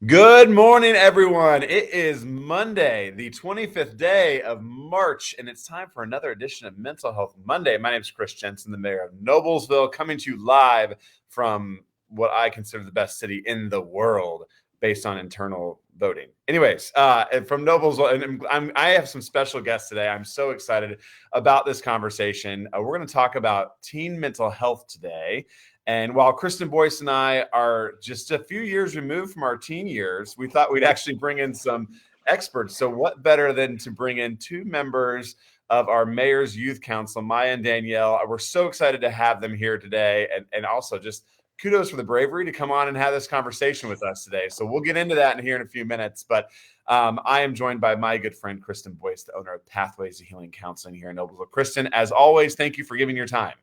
Good morning, everyone. It is Monday, the 25th day of March, and it's time for another edition of Mental Health Monday. My name is Chris Jensen, the mayor of Noblesville, coming to you live from what I consider the best city in the world based on internal voting. Anyways, and from Noblesville, and I have some special guests today. I'm so excited about this conversation. We're going to talk about teen mental health today. And while Kristen Boyce and I are just a few years removed from our teen years, we thought we'd actually bring in some experts. So, what better than to bring in two members of our Mayor's Youth Council, Maya and Danielle? We're so excited to have them here today. And also, just kudos for the bravery to come on and have this conversation with us today. So, we'll get into that here in a few minutes. But I am joined by my good friend, Kristen Boyce, the owner of Pathways to Healing Counseling here in Noblesville. Kristen, as always, thank you for giving your time.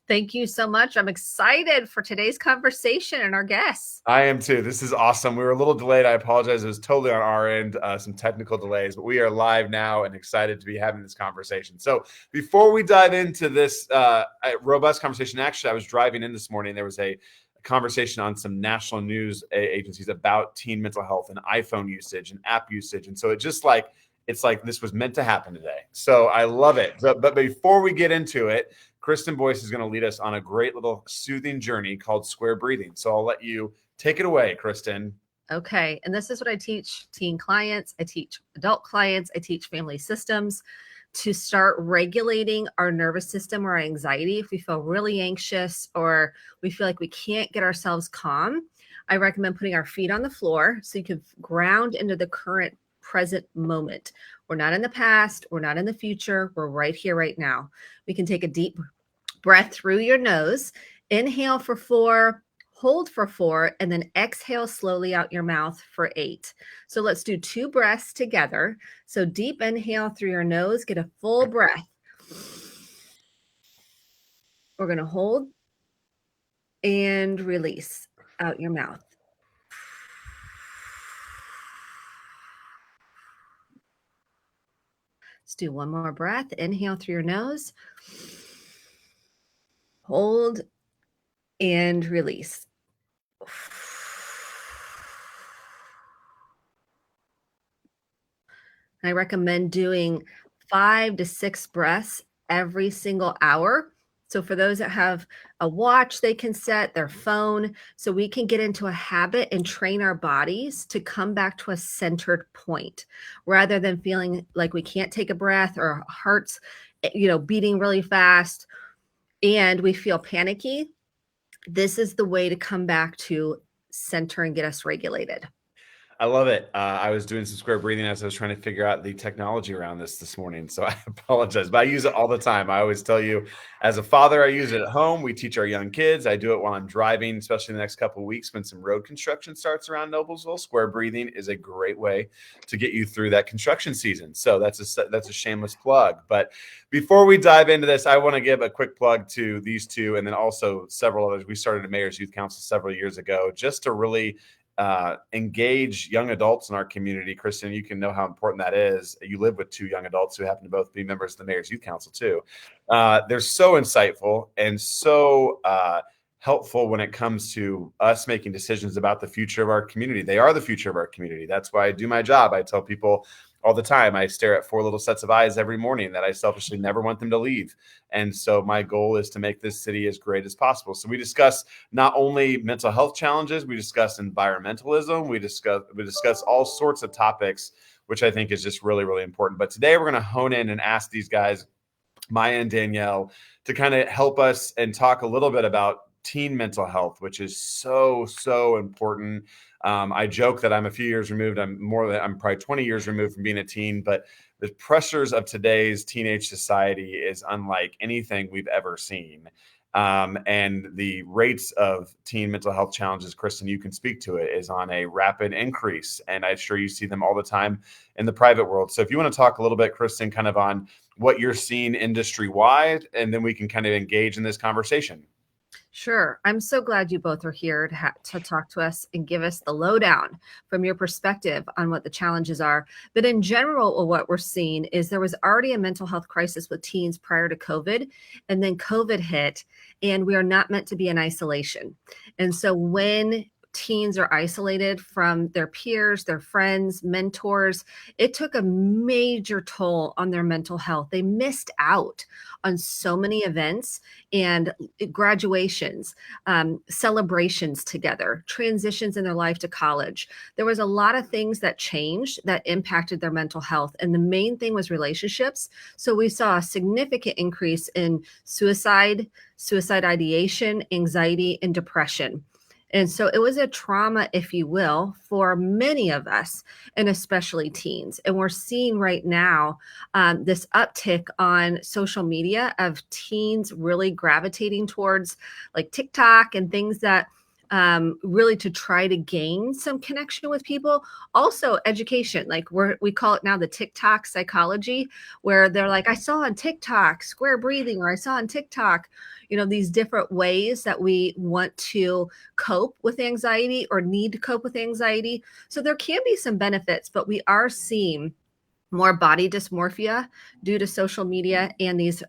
Thank you so much. I'm excited for today's conversation and our guests. I am too. This is awesome. We were a little delayed. I apologize. It was totally on our end, some technical delays, but we are live now and excited to be having this conversation. So before we dive into this robust conversation, actually, I was driving in this morning. There was a conversation on some national news agencies about teen mental health and iPhone usage and app usage. And so it's like this was meant to happen today. So I love it. But before we get into it, Kristen Boyce is going to lead us on a great little soothing journey called square breathing. So I'll let you take it away, Kristen. Okay. And this is what I teach teen clients. I teach adult clients. I teach family systems to start regulating our nervous system or anxiety. If we feel really anxious or we feel like we can't get ourselves calm, I recommend putting our feet on the floor so you can ground into the current present moment. We're not in the past. We're not in the future. We're right here, right now. We can take a deep breath through your nose. Inhale for 4, hold for 4, and then exhale slowly out your mouth for 8. So let's do 2 breaths together. So deep inhale through your nose, get a full breath. We're going to hold and release out your mouth. Let's do one more breath. Inhale through your nose. Hold and release. I recommend doing 5 to 6 breaths every single hour. So for those that have a watch, they can set their phone so we can get into a habit and train our bodies to come back to a centered point rather than feeling like we can't take a breath or our heart's, beating really fast and we feel panicky. This is the way to come back to center and get us regulated. I love it. I was doing some square breathing as I was trying to figure out the technology around this morning. So I apologize, but I use it all the time. I always tell you, as a father, I use it at home. We teach our young kids. I do it while I'm driving, especially the next couple of weeks when some road construction starts around Noblesville. Square breathing is a great way to get you through that construction season. So that's a shameless plug. But before we dive into this, I want to give a quick plug to these two, and then also several others. We started a Mayor's Youth Council several years ago just to really engage young adults in our community. Kristen, you can know how important that is. You live with 2 young adults who happen to both be members of the Mayor's Youth Council too. They're so insightful and so helpful when it comes to us making decisions about the future of our community. They are the future of our community. That's why I do my job. I tell people all the time, I stare at 4 little sets of eyes every morning that I selfishly never want them to leave. And so my goal is to make this city as great as possible. So we discuss not only mental health challenges, we discuss environmentalism, we discuss all sorts of topics, which I think is just really, really important. But today we're going to hone in and ask these guys, Maya and Danielle, to kind of help us and talk a little bit about teen mental health, which is so, so important. I joke that I'm a few years removed. I'm probably 20 years removed from being a teen, but the pressures of today's teenage society is unlike anything we've ever seen. And the rates of teen mental health challenges, Kristen, you can speak to it, is on a rapid increase. And I'm sure you see them all the time in the private world. So if you want to talk a little bit, Kristen, kind of on what you're seeing industry-wide, and then we can kind of engage in this conversation. Sure. I'm so glad you both are here to talk to us and give us the lowdown from your perspective on what the challenges are. But in general, what we're seeing is there was already a mental health crisis with teens prior to COVID, and then COVID hit, and we are not meant to be in isolation. And so when teens are isolated from their peers, their friends, mentors. It took a major toll on their mental health. They missed out on so many events and graduations, celebrations together, transitions in their life to college. There was a lot of things that changed that impacted their mental health. And the main thing was relationships. So we saw a significant increase in suicide ideation, anxiety, and depression. And so it was a trauma, if you will, for many of us, and especially teens. And we're seeing right now this uptick on social media of teens really gravitating towards like TikTok and things that really to try to gain some connection with people. Also education, like we call it now the TikTok psychology, where they're like, I saw on TikTok square breathing, or I saw on TikTok, these different ways that we want to cope with anxiety or need to cope with anxiety. So there can be some benefits, but we are seeing more body dysmorphia due to social media and these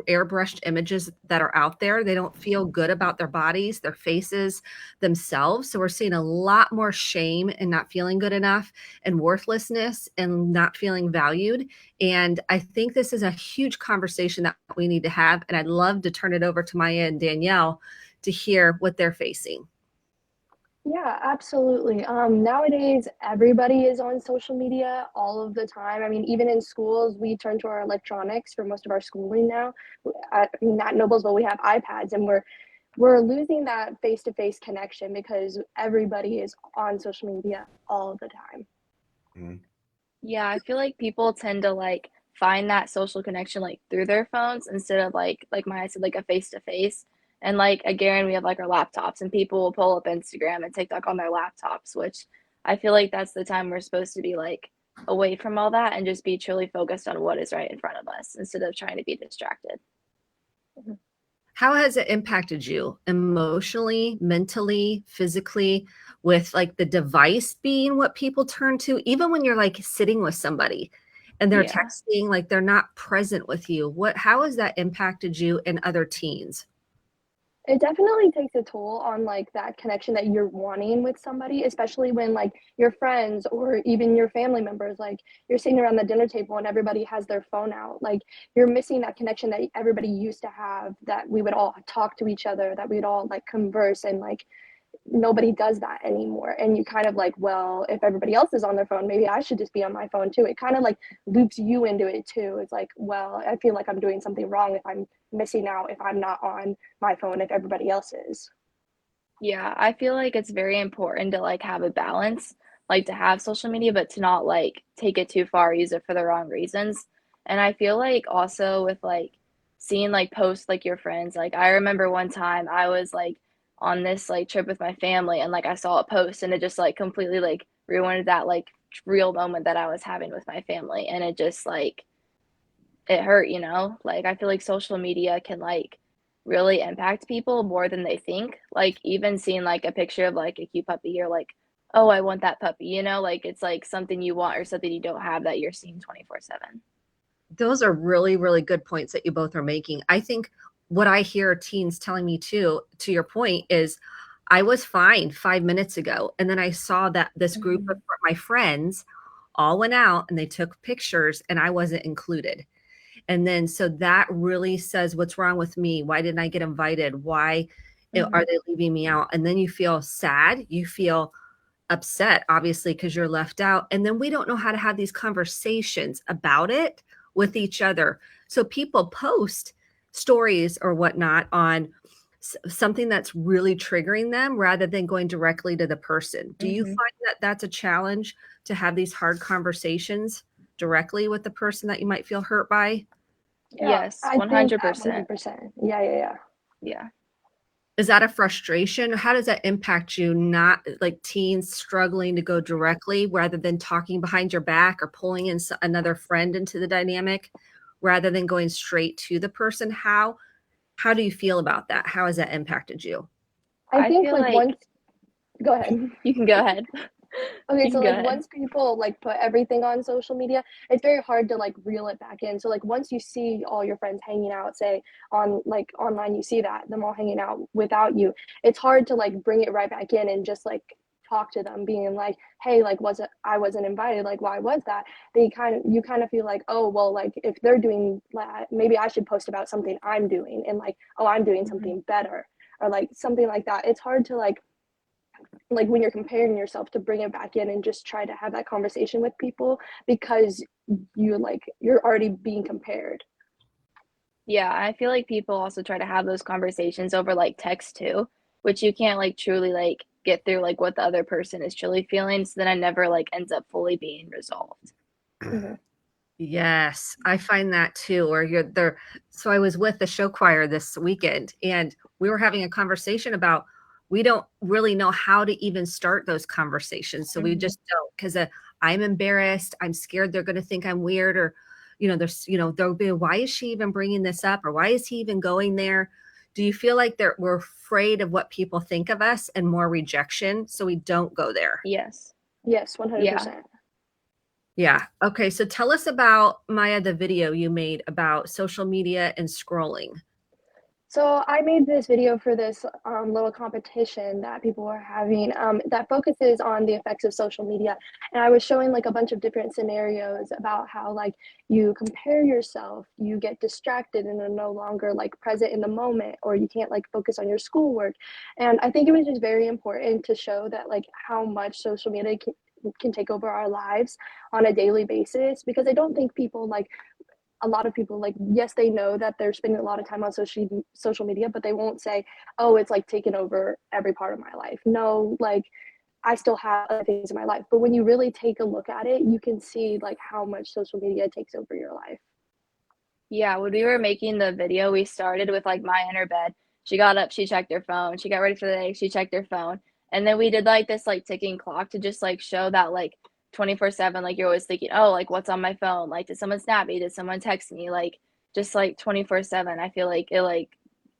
airbrushed images that are out there. They don't feel good about their bodies, their faces, themselves. So we're seeing a lot more shame and not feeling good enough, and worthlessness and not feeling valued. And I think this is a huge conversation that we need to have. And I'd love to turn it over to Maya and Danielle to hear what they're facing. Yeah, absolutely. Nowadays, everybody is on social media all of the time. I mean, even in schools, we turn to our electronics for most of our schooling now. I mean, not Nobles, but we have iPads, and we're losing that face-to-face connection because everybody is on social media all the time. Mm-hmm. Yeah, I feel like people tend to like find that social connection like through their phones instead of like Maya said, like a face to face. And like again, we have like our laptops and people will pull up Instagram and TikTok on their laptops, which I feel like that's the time we're supposed to be like away from all that and just be truly focused on what is right in front of us instead of trying to be distracted. How has it impacted you emotionally, mentally, physically, with like the device being what people turn to, even when you're like sitting with somebody and they're Yeah. texting, like they're not present with you? How has that impacted you and other teens? It definitely takes a toll on like that connection that you're wanting with somebody, especially when like your friends or even your family members, like you're sitting around the dinner table and everybody has their phone out. Like you're missing that connection that everybody used to have, that we would all talk to each other, that we'd all like converse, and like nobody does that anymore. And you kind of like, well, if everybody else is on their phone, maybe I should just be on my phone too. It kind of like loops you into it too. It's like, well, I feel like I'm doing something wrong if I'm missing out, if I'm not on my phone, if everybody else is. Yeah, I feel like it's very important to like have a balance, like to have social media, but to not like take it too far, use it for the wrong reasons. And I feel like also with like seeing like posts like your friends, like I remember one time I was like on this like trip with my family and like I saw a post and it just like completely like ruined that like real moment that I was having with my family. And it just like it hurt, you know? Like I feel like social media can like really impact people more than they think. Like even seeing like a picture of like a cute puppy, you're like, oh, I want that puppy, you know? Like it's like something you want or something you don't have that you're seeing 24/7. Those are really, really good points that you both are making. I think what I hear teens telling me too, to your point, is I was fine 5 minutes ago. And then I saw that this group of my friends all went out and they took pictures and I wasn't included. And then so that really says, what's wrong with me? Why didn't I get invited? Why are they leaving me out? And then you feel sad. You feel upset, obviously, because you're left out. And then we don't know how to have these conversations about it with each other. So people post stories or whatnot on something that's really triggering them rather than going directly to the person. Do you find that that's a challenge to have these hard conversations directly with the person that you might feel hurt by? Yeah, Yes, I think that 100%. 100%. Yeah. Yeah. Is that a frustration? How does that impact you, not like teens struggling to go directly rather than talking behind your back or pulling in another friend into the dynamic rather than going straight to the person? How do you feel about that? How has that impacted you? I think feel like like once, go ahead. you can go ahead. Okay, so like Good. once people like put everything on social media, it's very hard to like reel it back in. So like once you see all your friends hanging out, say on like online, you see that them all hanging out without you, it's hard to like bring it right back in and just like talk to them, being like, hey, like I wasn't invited, like why was that? You kind of feel like, oh well, like if they're doing that, maybe I should post about something I'm doing and like, oh, I'm doing something better or like something like that. It's hard to like when you're comparing yourself to bring it back in and just try to have that conversation with people because you're already being compared. Yeah, I feel like people also try to have those conversations over like text too, which you can't like truly like get through like what the other person is truly feeling. So then it never like ends up fully being resolved. Mhm. Yes, I find that too. Or you're there. So I was with the show choir this weekend and we were having a conversation about we don't really know how to even start those conversations. So we just don't because I'm embarrassed. I'm scared they're going to think I'm weird or, there'll be, why is she even bringing this up? Or why is he even going there? Do you feel like we're afraid of what people think of us and more rejection? So we don't go there. Yes. Yes, Yeah. 100%. Yeah. Okay. So tell us about Maya, the video you made about social media and scrolling. So I made this video for this little competition that people were having that focuses on the effects of social media, and I was showing like a bunch of different scenarios about how like you compare yourself, you get distracted and are no longer like present in the moment, or you can't like focus on your schoolwork. And I think it was just very important to show that like how much social media can take over our lives on a daily basis, because I don't think people like a lot of people like, yes, they know that they're spending a lot of time on social media, but they won't say, oh, it's like taken over every part of my life. No, like I still have other things in my life. But when you really take a look at it, you can see like how much social media takes over your life. Yeah, when we were making the video, we started with like Maya in her bed. She got up, she checked her phone. She got ready for the day, she checked her phone. And then we did like this like ticking clock to just like show that like 24/7, like you're always thinking, oh, like what's on my phone? Like, did someone snap me? Did someone text me? Like, just like 24/7. I feel like it like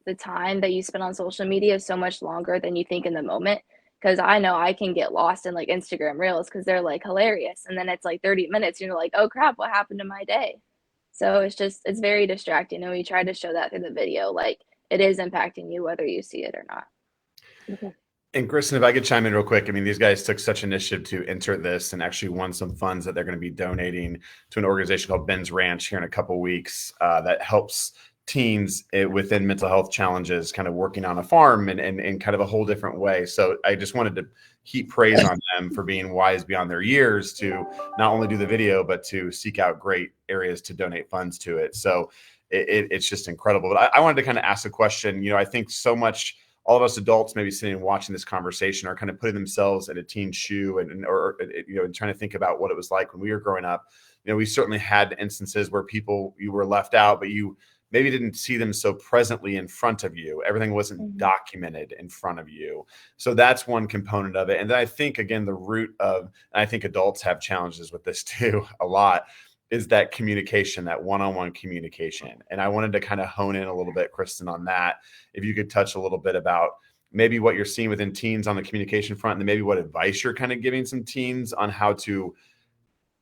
the time that you spend on social media is so much longer than you think in the moment. Cause I know I can get lost in like Instagram reels because they're like hilarious. And then it's like 30 minutes, and you're like, oh crap, what happened to my day? So it's very distracting, and we try to show that through the video, like it is impacting you whether you see it or not. Mhm. And Kristen, if I could chime in real quick, I mean, these guys took such initiative to insert this and actually won some funds that they're going to be donating to an organization called Ben's Ranch here in a couple of weeks that helps teens within mental health challenges, kind of working on a farm and kind of a whole different way. So I just wanted to heap praise on them for being wise beyond their years to not only do the video, but to seek out great areas to donate funds to it. So it's just incredible. But I wanted to kind of ask a question. I think so much all of us adults maybe sitting and watching this conversation are kind of putting themselves in a teen's shoe or and trying to think about what it was like when we were growing up. We certainly had instances where you were left out, but you maybe didn't see them so presently in front of you. Everything wasn't documented in front of you. So that's one component of it. And then I think, again, the root of, and I think adults have challenges with this too, a lot, is that communication, that one-on-one communication. And I wanted to kind of hone in a little bit, Kristen, on that. If you could touch a little bit about maybe what you're seeing within teens on the communication front, and then maybe what advice you're kind of giving some teens on how to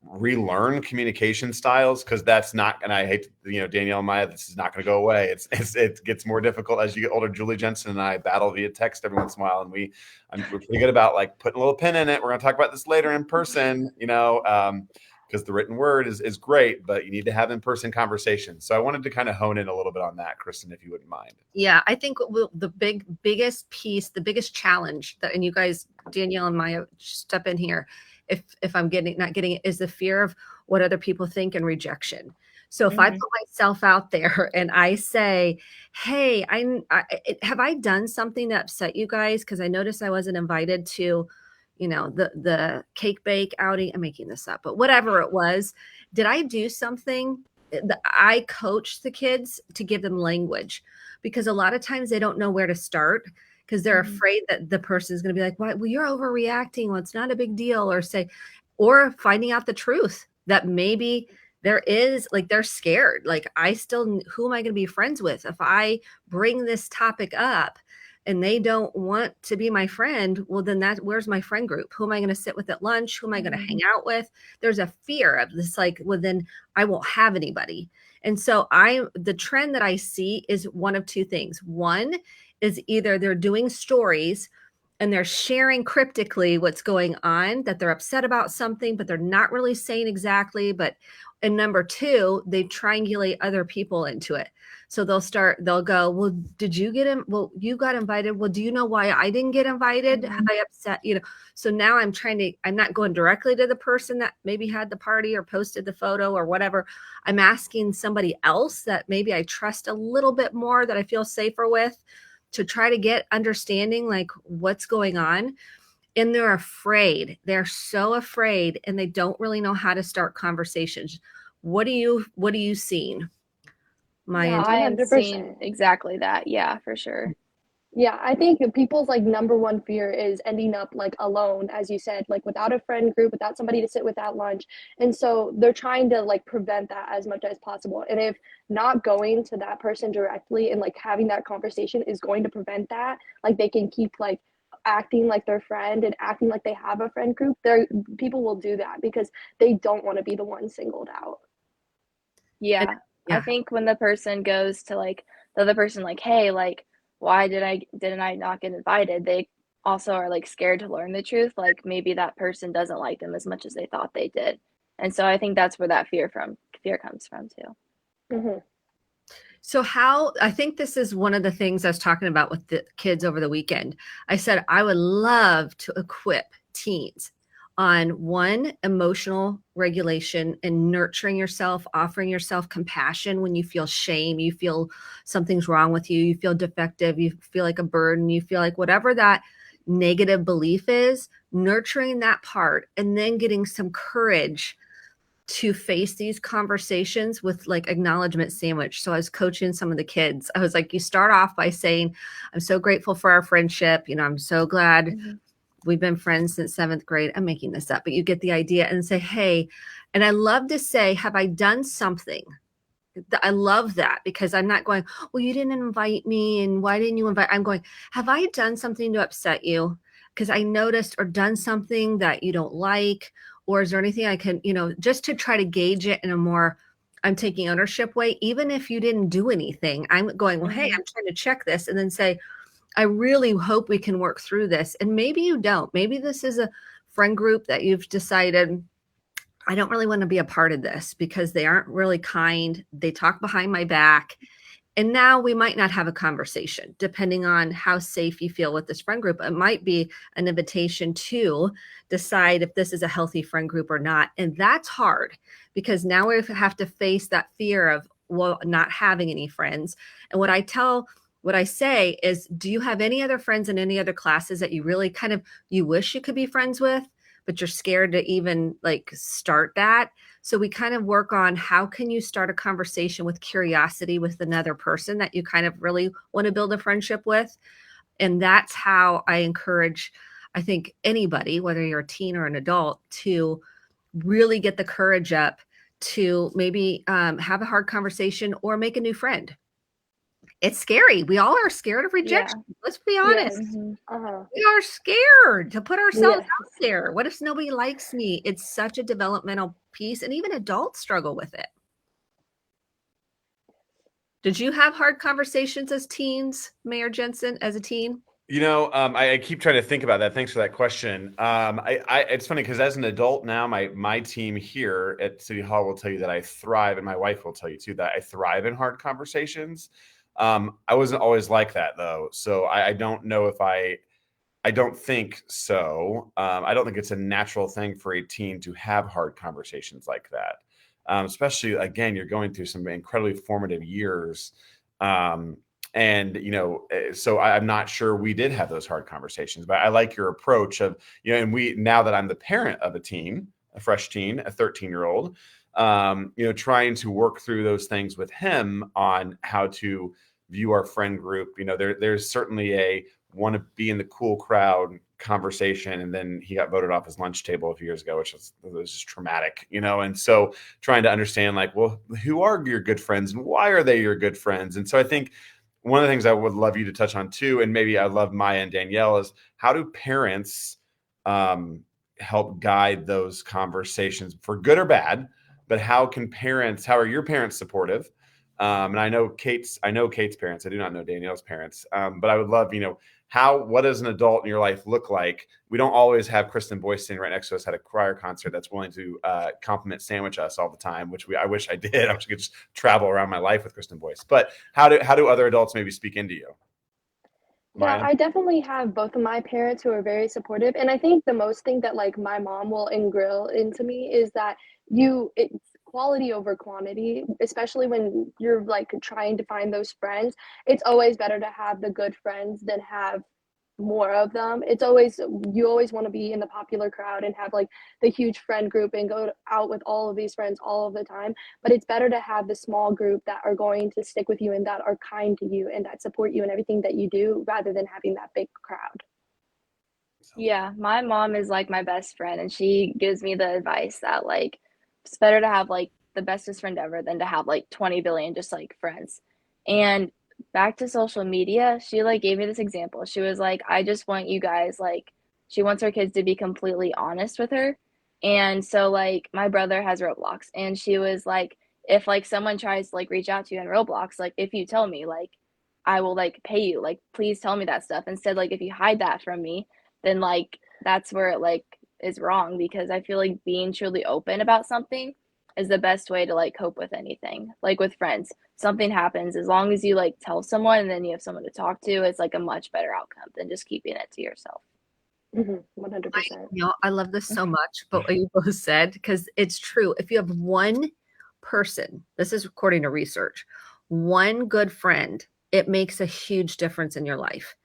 relearn communication styles, because that's not, and I hate, Danielle and Maya, this is not going to go away. It gets more difficult as you get older. Julie Jensen and I battle via text every once in a while, and we're pretty good about like putting a little pin in it. We're going to talk about this later in person, because the written word is great, but you need to have in-person conversations. So I wanted to kind of hone in a little bit on that, Kristen, if you wouldn't mind. Yeah, I think the biggest piece, the biggest challenge and you guys, Danielle and Maya, step in here. If I'm not getting it, is the fear of what other people think and rejection. So if I put myself out there and I say, hey, have I done something that upset you guys? Because I noticed I wasn't invited to, the cake bake outing. I'm making this up, but whatever it was, did I do something? I coach the kids to give them language, because a lot of times they don't know where to start because they're afraid that the person is going to be like, well, you're overreacting. Well, it's not a big deal. Or finding out the truth that maybe there is, like, they're scared. Like, who am I going to be friends with if I bring this topic up? and they don't want to be my friend, well, then where's my friend group? Who am I going to sit with at lunch? Who am I going to hang out with? There's a fear of this, like, well, then I won't have anybody. And so the trend that I see is one of two things. One is either they're doing stories and they're sharing cryptically what's going on, that they're upset about something, but they're not really saying exactly. And number two, they triangulate other people into it. So they'll go, well, did you get him? Well, you got invited. Well, do you know why I didn't get invited? Have I upset, so now I'm not going directly to the person that maybe had the party or posted the photo or whatever. I'm asking somebody else that maybe I trust a little bit more, that I feel safer with, to try to get understanding, like, what's going on. And they're afraid. They're so afraid, and they don't really know how to start conversations. What are you seeing? Yeah, I am seeing exactly that. Yeah, for sure. Yeah, I think people's like number one fear is ending up like alone, as you said, like without a friend group, without somebody to sit with at lunch. And so they're trying to like prevent that as much as possible. And if not going to that person directly and like having that conversation is going to prevent that, like they can keep like acting like their friend and acting like they have a friend group, people will do that because they don't want to be the one singled out. Yeah. I think when the person goes to like the other person, like, hey, like, why didn't I not get invited? They also are like scared to learn the truth. Like maybe that person doesn't like them as much as they thought they did. And so I think that's where that fear comes from too. Mm-hmm. So I think this is one of the things I was talking about with the kids over the weekend. I said, I would love to equip teens on one, emotional regulation and nurturing yourself, offering yourself compassion when you feel shame, you feel something's wrong with you, you feel defective, you feel like a burden, you feel like whatever that negative belief is, nurturing that part, and then getting some courage to face these conversations with like acknowledgement sandwich. So I was coaching some of the kids. I was like, you start off by saying, I'm so grateful for our friendship. I'm so glad we've been friends since 7th grade. I'm making this up, but you get the idea, and say, hey, and I love to say, have I done something? I love that, because I'm not going, well, you didn't invite me, and why didn't you invite? I'm going, have I done something to upset you? Because I noticed, or done something that you don't like, or is there anything I can, just to try to gauge it in a more, I'm taking ownership way. Even if you didn't do anything, I'm going, well, hey, I'm trying to check this, and then say, I really hope we can work through this. And maybe you don't. Maybe this is a friend group that you've decided, I don't really want to be a part of this because they aren't really kind. They talk behind my back. And now we might not have a conversation, depending on how safe you feel with this friend group. It might be an invitation to decide if this is a healthy friend group or not. And that's hard, because now we have to face that fear of, well, not having any friends. And what I say is, do you have any other friends in any other classes that you really you wish you could be friends with, but you're scared to even like start that? So we kind of work on, how can you start a conversation with curiosity with another person that you kind of really want to build a friendship with. And that's how I encourage, I think, anybody, whether you're a teen or an adult, to really get the courage up to maybe have a hard conversation or make a new friend. It's scary. We all are scared of rejection. Yeah. Let's be honest. Yeah. We are scared to put ourselves out there. What if nobody likes me? It's such a developmental piece, and even adults struggle with it. Did you have hard conversations as teens, Mayor Jensen, as a teen? I keep trying to think about that. Thanks for that question. It's funny because as an adult now, my team here at City Hall will tell you that I thrive, and my wife will tell you too, that I thrive in hard conversations. I wasn't always like that though. So I don't know if I don't think so. I don't think it's a natural thing for a teen to have hard conversations like that. Especially, again, you're going through some incredibly formative years. So I'm not sure we did have those hard conversations, but I like your approach of, and now that I'm the parent of a teen, a fresh teen, a 13-year-old, trying to work through those things with him on how to view our friend group. There's certainly a want to be in the cool crowd conversation, and then he got voted off his lunch table a few years ago, which was just traumatic, and so trying to understand, like, well, who are your good friends and why are they your good friends? And so I think one of the things I would love you to touch on too, and maybe I love Maya and Danielle, is how do parents help guide those conversations for good or bad? But how are your parents supportive? And I know Kate's parents. I do not know Danielle's parents. But I would love, what does an adult in your life look like? We don't always have Kristen Boyce sitting right next to us at a choir concert that's willing to compliment sandwich us all the time, which I wish I did. I wish I could just travel around my life with Kristen Boyce. But how do other adults maybe speak into you? Yeah, Maya? I definitely have both of my parents who are very supportive. And I think the most thing that like my mom will ingrail into me is that it's quality over quantity, especially when you're like trying to find those friends. It's always better to have the good friends than have more of them. You always want to be in the popular crowd and have like the huge friend group and go out with all of these friends all of the time, but it's better to have the small group that are going to stick with you and that are kind to you and that support you in everything that you do, rather than having that big crowd. Yeah, my mom is like my best friend, and she gives me the advice that like it's better to have like the bestest friend ever than to have like 20 billion just like friends. And back to social media, she like gave me this example. She was like, I just want you guys like she wants her kids to be completely honest with her. And so like my brother has Roblox, and she was like, if like someone tries to like reach out to you on Roblox, like if you tell me, like I will like pay you, like please tell me that stuff. Instead, like if you hide that from me, then like that's where it like is wrong, because I feel like being truly open about something is the best way to like cope with anything. Like with friends, something happens, as long as you like tell someone and then you have someone to talk to, it's like a much better outcome than just keeping it to yourself. 100%. I love this so much, but what you both said, because it's true. If you have one person, this is according to research, one good friend, it makes a huge difference in your life.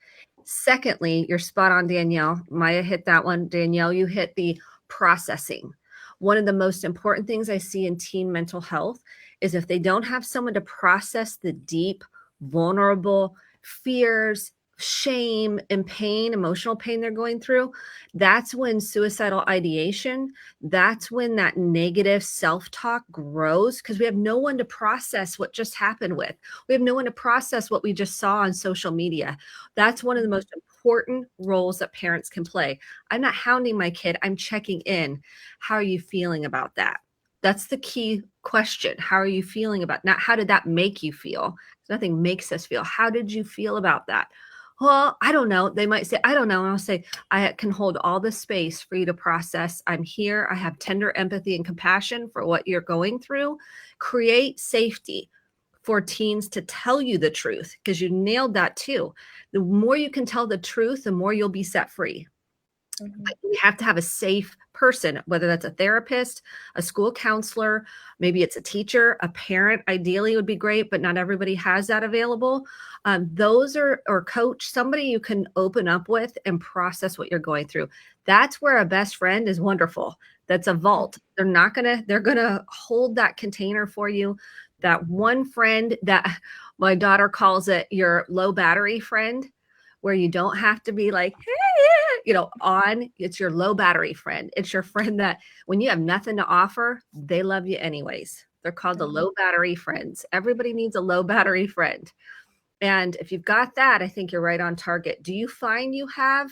Secondly, you're spot on, Danielle. Maya hit that one. Danielle, you hit the processing. One of the most important things I see in teen mental health is if they don't have someone to process the deep, vulnerable fears, shame, and pain, emotional pain they're going through, that's when suicidal ideation, that's when that negative self-talk grows, because we have no one to process what just happened with. We have no one to process what we just saw on social media. That's one of the most important roles that parents can play. I'm not hounding my kid. I'm checking in. How are you feeling about that? That's the key question. How are you feeling about, not how did that make you feel? Nothing makes us feel. How did you feel about that? Well, I don't know. They might say, I don't know. And I'll say, I can hold all the space for you to process. I'm here. I have tender empathy and compassion for what you're going through. Create safety for teens to tell you the truth, because you nailed that too. The more you can tell the truth, the more you'll be set free. We have to have a safe person, whether that's a therapist, a school counselor, maybe it's a teacher, a parent, ideally would be great, but not everybody has that available. Or coach, somebody you can open up with and process what you're going through. That's where a best friend is wonderful. That's a vault. They're going to hold that container for you. That one friend that my daughter calls it your low battery friend, where you don't have to be like, hey, it's your low battery friend. It's your friend that when you have nothing to offer, they love you anyways. They're called the low battery friends. Everybody needs a low battery friend. And if you've got that, I think you're right on target. Do you find you have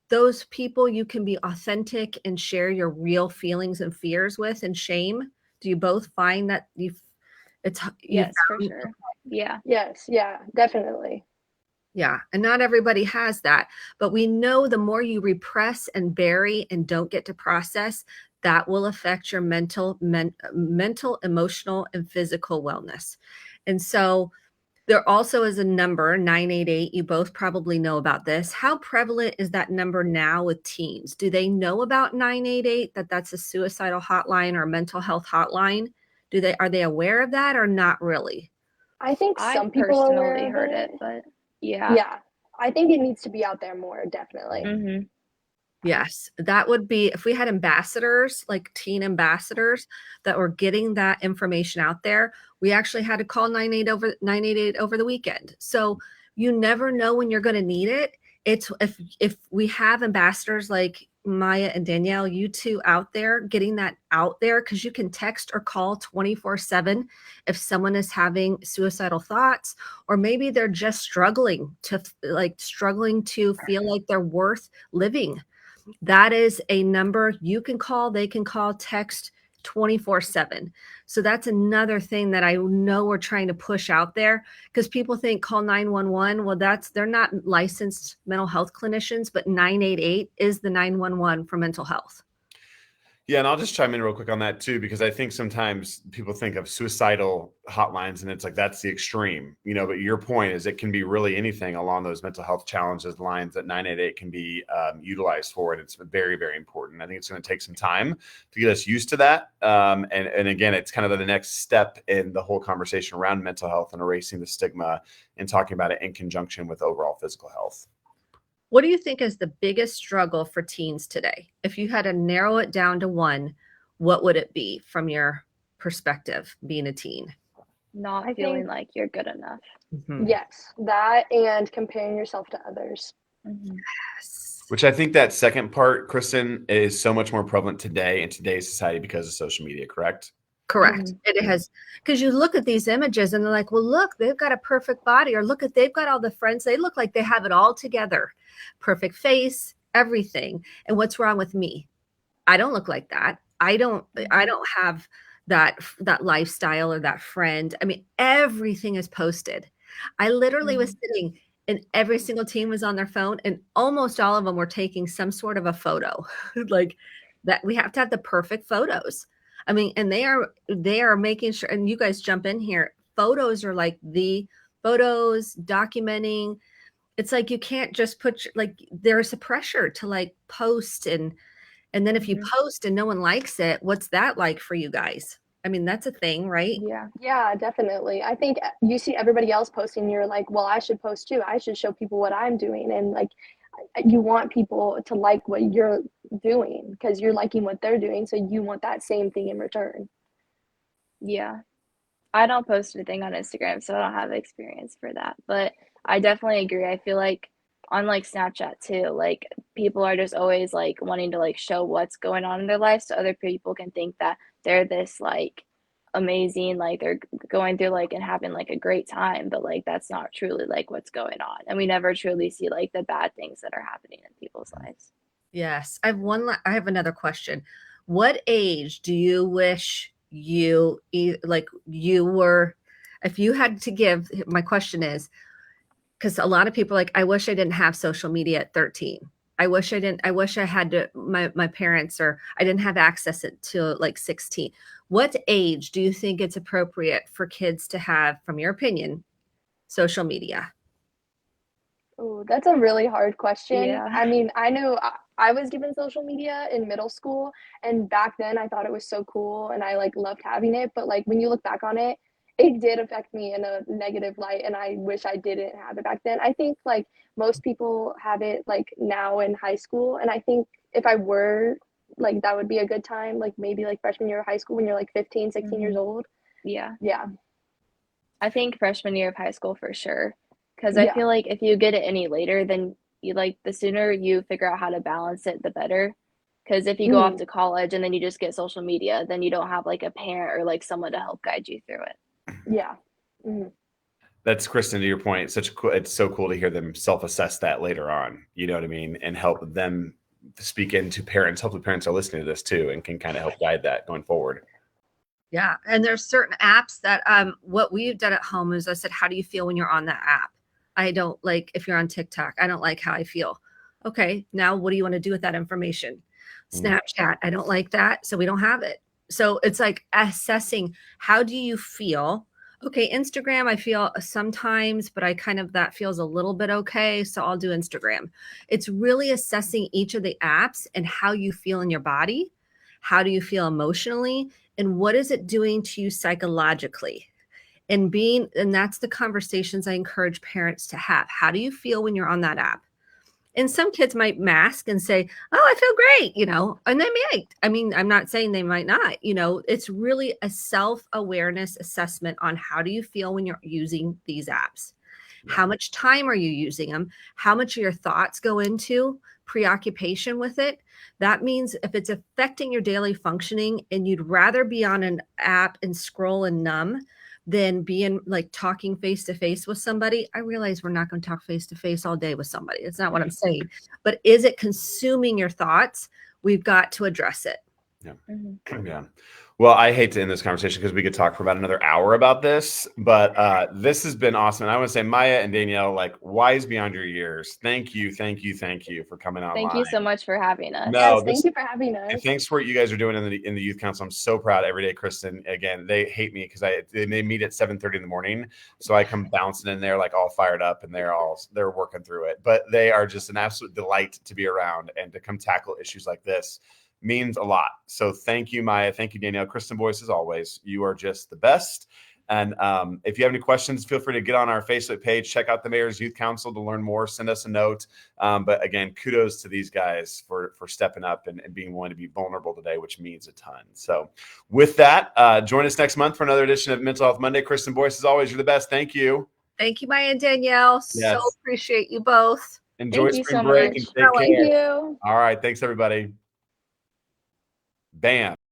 those people you can be authentic and share your real feelings and fears with and shame? Do you both find that yes, for sure. Yeah. Yes, yeah, definitely. Yeah. And not everybody has that, but we know the more you repress and bury and don't get to process, that will affect your mental, emotional, and physical wellness. And so there also is a number, 988. You both probably know about this. How prevalent is that number now with teens? Do they know about 988, that that's a suicidal hotline or a mental health hotline? Are they aware of that or not really? I think I some people are aware personally of heard it. it, but yeah. Yeah, I think it needs to be out there more, definitely. Yes, that would be if we had ambassadors, like teen ambassadors that were getting that information out there. We actually had to call 988 over the weekend. So you never know when you're going to need it. it's if we have ambassadors like Maya and Danielle, you two out there getting that out there, because you can text or call 24/7 if someone is having suicidal thoughts, or maybe they're just struggling to feel like they're worth living. That is a number you can call, they can call, text 24/7. So that's another thing that I know we're trying to push out there, because people think call 911. Well, they're not licensed mental health clinicians, but 988 is the 911 for mental health. Yeah, and I'll just chime in real quick on that too, because I think sometimes people think of suicidal hotlines and it's like that's the extreme, but your point is it can be really anything along those mental health challenges lines that 988 can be utilized for. And it's very, very important. I think it's going to take some time to get us used to that. And again, it's kind of the next step in the whole conversation around mental health and erasing the stigma and talking about it in conjunction with overall physical health. What do you think is the biggest struggle for teens today? If you had to narrow it down to one, what would it be from your perspective, being a teen? Not I feeling think- like you're good enough. Mhm. Yes, that and comparing yourself to others. Mhm. Yes. Which I think that second part, Kristen, is so much more prevalent today in today's society because of social media, correct? Correct. It has, because you look at these images and they're like, well, look, they've got a perfect body, or look at, they've got all the friends. They look like they have it all together. Perfect face, everything. And what's wrong with me? I don't look like that. I don't have that lifestyle or that friend. I mean, everything is posted. I literally was sitting and every single team was on their phone and almost all of them were taking some sort of a photo. Like that, we have to have the perfect photos. I mean, and they are making sure, and you guys jump in here. Photos are like the photos documenting. It's like you can't just put there's a pressure to like post and then if you post and no one likes it, what's that like for you guys? I mean, that's a thing, right? Yeah. Yeah, definitely. I think you see everybody else posting, you're like, well, I should post too. I should show people what I'm doing. And like, you want people to like what you're doing because you're liking what they're doing. So you want that same thing in return. Yeah. I don't post anything on Instagram, so I don't have experience for that. But I definitely agree. I feel like on like Snapchat too, like people are just always like wanting to like show what's going on in their life so other people can think that they're this like amazing, like they're going through like and having like a great time, but like that's not truly like what's going on. And we never truly see like the bad things that are happening in people's lives. Yes. I have another question. What age do you wish you were, if you had to give, my question is, because a lot of people are like, I wish I didn't have social media at 13. I wish I had to, my parents, or I didn't have access to like 16. What age do you think it's appropriate for kids to have, from your opinion, social media? Oh, that's a really hard question. Yeah. I mean, I know I was given social media in middle school, and back then I thought it was so cool and I like loved having it. But like when you look back on it, it did affect me in a negative light, and I wish I didn't have it back then. I think like most people have it like now in high school, and I think if I were like that would be a good time, like maybe like freshman year of high school when you're like 15, 16 years old. Yeah. Yeah. I think freshman year of high school for sure. Because I Yeah. feel like if you get it any later, then you like the sooner you figure out how to balance it, the better. Because if you go off to college and then you just get social media, then you don't have like a parent or like someone to help guide you through it. Yeah. Mhm. That's Kristen, to your point. It's so cool to hear them self-assess that later on. You know what I mean? And help them speak into parents. Hopefully parents are listening to this too and can kind of help guide that going forward. Yeah. And there's certain apps that what we've done at home is I said, how do you feel when you're on that app? I don't like, if you're on TikTok, I don't like how I feel. Okay, now what do you want to do with that information? Snapchat, I don't like that, so we don't have it. So it's like assessing, how do you feel? Okay, Instagram, I feel sometimes, but that feels a little bit okay, so I'll do Instagram. It's really assessing each of the apps and how you feel in your body. How do you feel emotionally? And what is it doing to you psychologically? And that's the conversations I encourage parents to have. How do you feel when you're on that app? And some kids might mask and say, oh, I feel great, and they might. I mean, I'm not saying they might not, it's really a self-awareness assessment on how do you feel when you're using these apps. How much time are you using them? How much of your thoughts go into preoccupation with it? That means if it's affecting your daily functioning and you'd rather be on an app and scroll and numb than being like talking face to face with somebody. I realize we're not going to talk face to face all day with somebody. That's not what I'm saying. But is it consuming your thoughts? We've got to address it. Yeah. Mhm. Yeah. Well, I hate to end this conversation because we could talk for about another hour about this, but this has been awesome. And I want to say, Maya and Danielle, like wise beyond your years. Thank you for coming online. Thank you so much for having us. No, Yes, thank you for having us. And thanks for what you guys are doing in the youth council. I'm so proud every day, Kristen. Again, they hate me because they meet at 7:30 in the morning, so I come bouncing in there like all fired up, and they're working through it. But they are just an absolute delight to be around and to come tackle issues like this means a lot. So thank you, Maya. Thank you, Danielle. Kristen Boyce, as always, you are just the best. And if you have any questions, feel free to get on our Facebook page, check out the Mayor's Youth Council to learn more, send us a note. But again, kudos to these guys for stepping up and being willing to be vulnerable today, which means a ton. So with that, join us next month for another edition of Mental Health Monday. Kristen Boyce, as always, you're the best. Thank you. Thank you, Maya and Danielle. Yes. So appreciate you both. Enjoy Thank you spring so break much. and take Thank care. you. All right. Thanks, everybody. Bam.